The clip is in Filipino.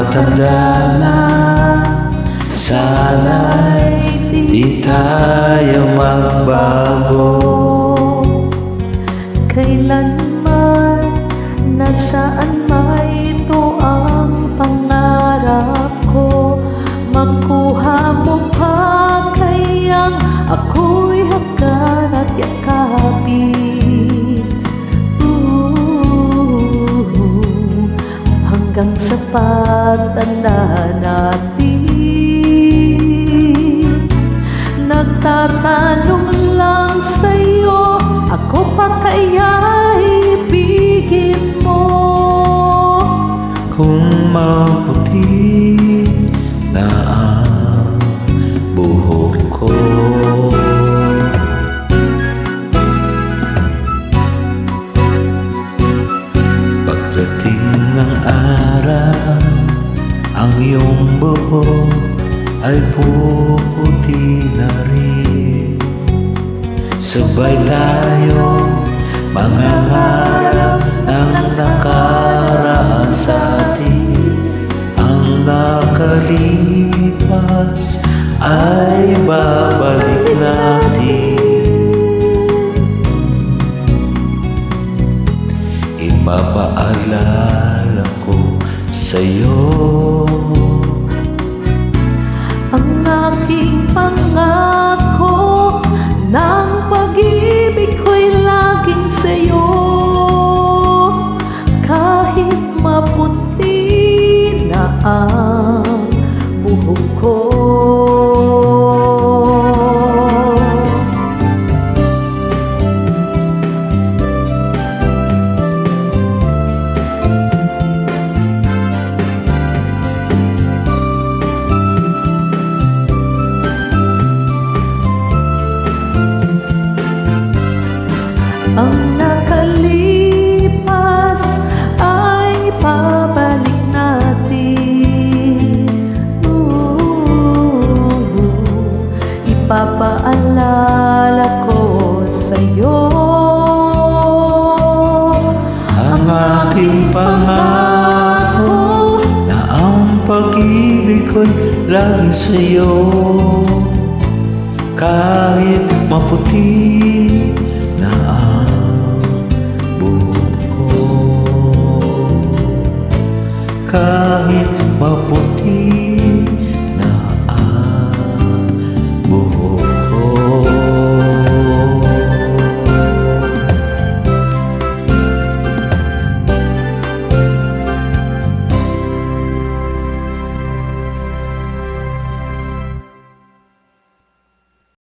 Tumatanda na, sana'y di tayo magbago. Kailanman, nasaan may ito ang pangarap ko. Makuha mo pa kayang ako'y hagan at yakapin. Hanggang sa pagtanda natin, nagtatanong lang sa'yo, ako pa kaya'y ibigin mo? Kung maputi na ang buhok ko, pagdating ng araw, ang iyong buhok ay puputi na rin. Sabay tayo mangangarap ng nakaraan sa atin. Ang nakalipas ay babalik natin. Ipapaalala ko sa'yo Ang aking pangako ng pag-ibig ko'y laging sa'yo. Kahit maputi na ang buhok ko, ang nakalipas ay pabalik natin. Ipapaalala ko sa'yo ang aking pangako na ang pag-ibig ko'y lagi sa'yo. Kahit maputi na ang buhok ko, kahit maputi